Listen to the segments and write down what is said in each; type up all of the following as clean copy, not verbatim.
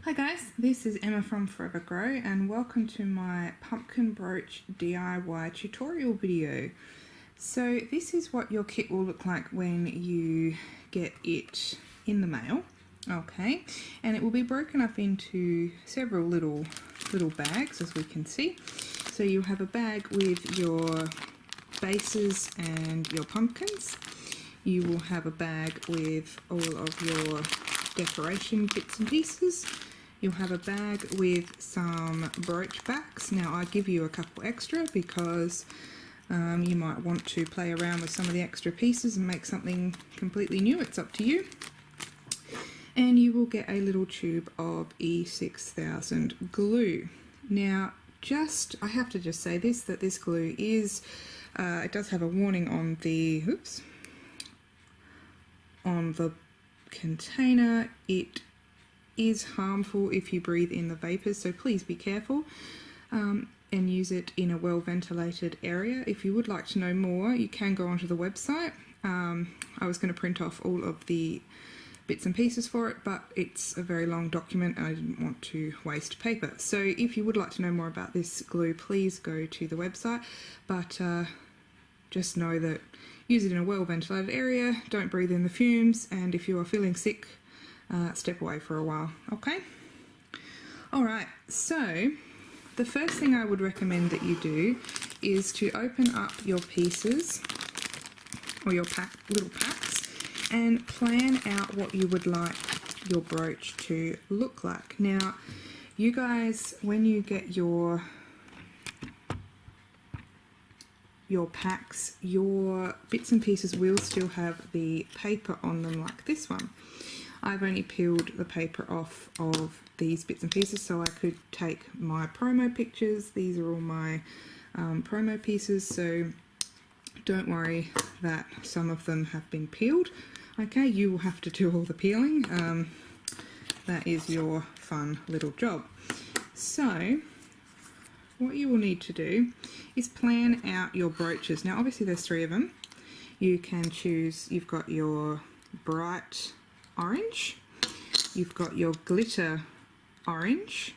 Hi guys, this is Emma from Forever Grow and welcome to my pumpkin brooch DIY tutorial video. So this is what your kit will look like when you get it in the mail. Okay, and it will be broken up into several little bags, as we can see. So you have a bag with your bases and your pumpkins. You will have a bag with all of your decoration bits and pieces. You'll have a bag with some brooch backs. Now I give you a couple extra because you might want to play around with some of the extra pieces and make something completely new. It's up to you. And you will get a little tube of E6000 glue. Now I have to just say this, that this glue is, it does have a warning on the, on the container. It is harmful if you breathe in the vapors, so please be careful and use it in a well ventilated area. If you would like to know more, you can go onto the website. I was going to print off all of the bits and pieces for it, but it's a very long document and I didn't want to waste paper. So if you would like to know more about this glue, please go to the website, but just know that use it in a well ventilated area, don't breathe in the fumes, and if you are feeling sick, step away for a while, okay? Alright, so the first thing I would recommend that you do is to open up your pieces or your little packs and plan out what you would like your brooch to look like. Now, you guys, when you get your packs, your bits and pieces will still have the paper on them like this one. I've only peeled the paper off of these bits and pieces so I could take my promo pictures. These are all my promo pieces, so don't worry that some of them have been peeled. Okay, you will have to do all the peeling. That is your fun little job. So what you will need to do is plan out your brooches. Now obviously there's 3 of them. You can choose, you've got your bright orange, you've got your glitter orange,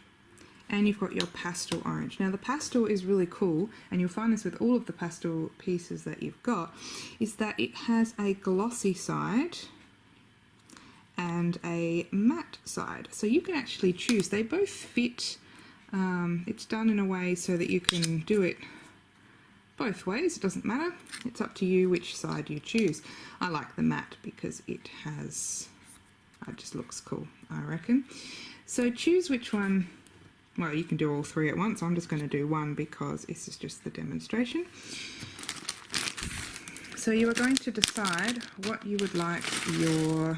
and you've got your pastel orange. Now the pastel is really cool, and you'll find this with all of the pastel pieces that you've got, is that it has a glossy side and a matte side. So you can actually choose, they both fit. It's done in a way so that you can do it both ways, it doesn't matter. It's up to you which side you choose. I like the matte because it just looks cool, I reckon. So choose which one. Well, you can do all 3 at once. I'm just going to do one because this is just the demonstration. So you are going to decide what you would like your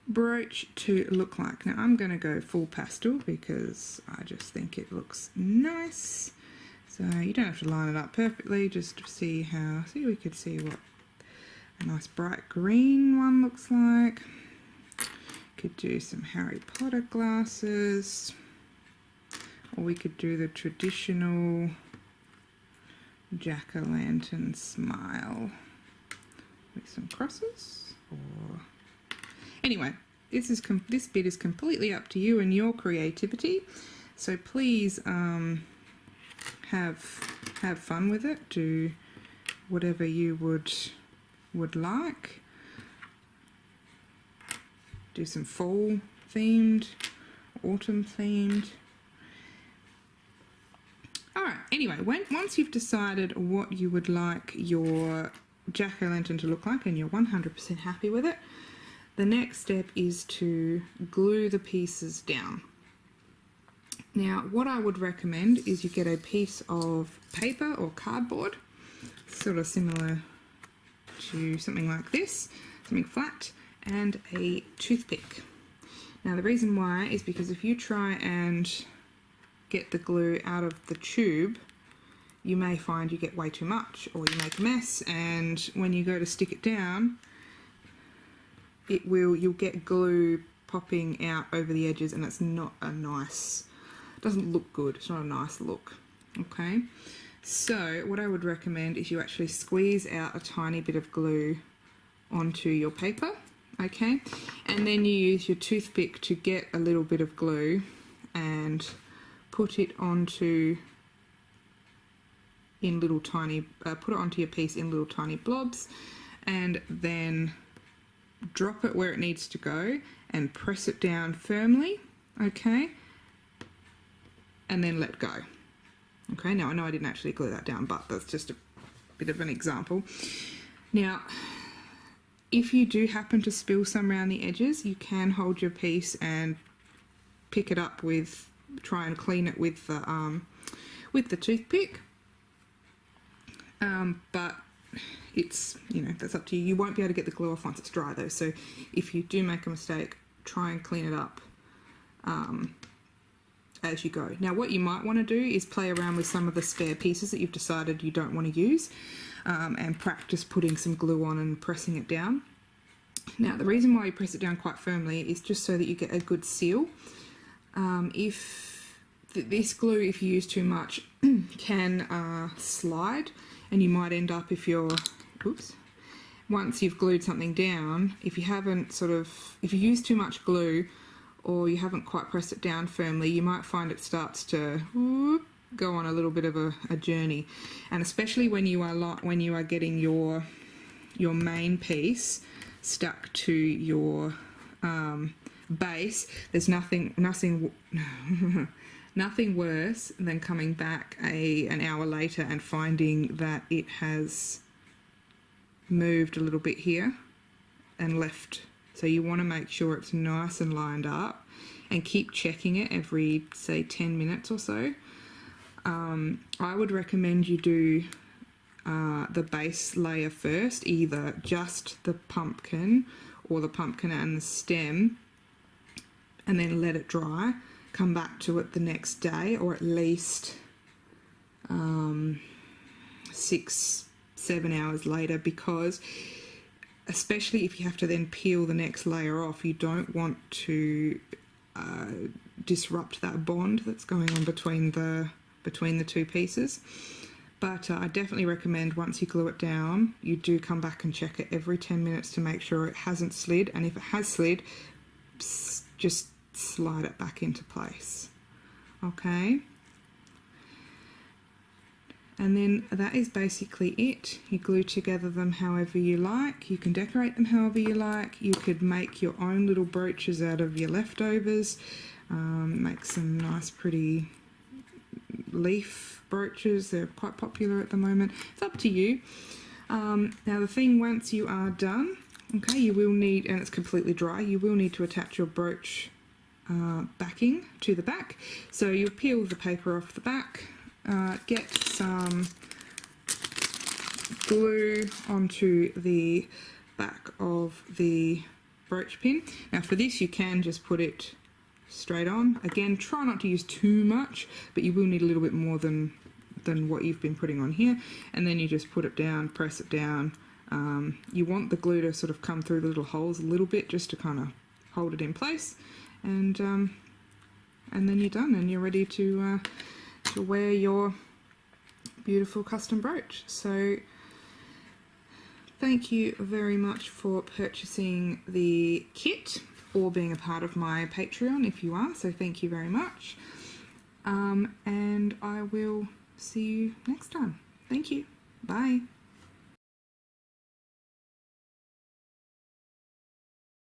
brooch to look like. Now I'm going to go full pastel because I just think it looks nice. So you don't have to line it up perfectly, just to see how, we could see what a nice bright green one looks like. Could do some Harry Potter glasses, or we could do the traditional jack-o'-lantern smile with some crosses. Or anyway, this bit is completely up to you and your creativity. So please have fun with it. Do whatever you would like. Do some fall themed, autumn themed. Alright, anyway, once you've decided what you would like your jack-o'-lantern to look like and you're 100% happy with it, the next step is to glue the pieces down. Now, what I would recommend is you get a piece of paper or cardboard, sort of similar to something like this, something flat, and a toothpick. Now the reason why is because if you try and get the glue out of the tube, you may find you get way too much or you make a mess, and when you go to stick it down, you'll get glue popping out over the edges, and it's not a nice, it doesn't look good, it's not a nice look. Okay, so what I would recommend is you actually squeeze out a tiny bit of glue onto your paper okay? And then you use your toothpick to get a little bit of glue and put it onto put it onto your piece in little tiny blobs, and then drop it where it needs to go and press it down firmly, okay? And then let go. Okay, now I know I didn't actually glue that down, but that's just a bit of an example. Now, if you do happen to spill some around the edges, you can hold your piece and pick it up with, try and clean it with the toothpick. But it's, you know, that's up to you. You won't be able to get the glue off once it's dry though, so if you do make a mistake, try and clean it up as you go. Now what you might want to do is play around with some of the spare pieces that you've decided you don't want to use, and practice putting some glue on and pressing it down. Now the reason why you press it down quite firmly is just so that you get a good seal. This glue, if you use too much, can slide, and you might end up, if you're, once you've glued something down, if you use too much glue or you haven't quite pressed it down firmly, you might find it starts to go on a little bit of a journey. And especially when you are getting your main piece stuck to your base, there's nothing worse than coming back an hour later and finding that it has moved a little bit here and left. So you want to make sure it's nice and lined up, and keep checking it every, say, 10 minutes or so. I would recommend you do the base layer first, either just the pumpkin or the pumpkin and the stem, and then let it dry. Come back to it the next day, or at least 6-7 hours later, because especially if you have to then peel the next layer off, you don't want to disrupt that bond that's going on between the two pieces. But I definitely recommend, once you glue it down, you do come back and check it every 10 minutes to make sure it hasn't slid, and if it has slid, just slide it back into place. Okay, and then that is basically it. You glue together them however you like. You can decorate them however you like. You could make your own little brooches out of your leftovers, make some nice pretty leaf brooches. They're quite popular at the moment. It's up to you. Now the thing, once you are done, okay, you will need, and it's completely dry, you will need to attach your brooch backing to the back. So you'll peel the paper off the back, get some glue onto the back of the brooch pin. Now for this, you can just put it straight on. Again, try not to use too much, but you will need a little bit more than what you've been putting on here. And then you just put it down, press it down. You want the glue to sort of come through the little holes a little bit, just to kind of hold it in place. And then you're done, and you're ready to wear your beautiful custom brooch. So thank you very much for purchasing the kit, or being a part of my Patreon if you are. So thank you very much, and I will see you next time. Thank you. Bye.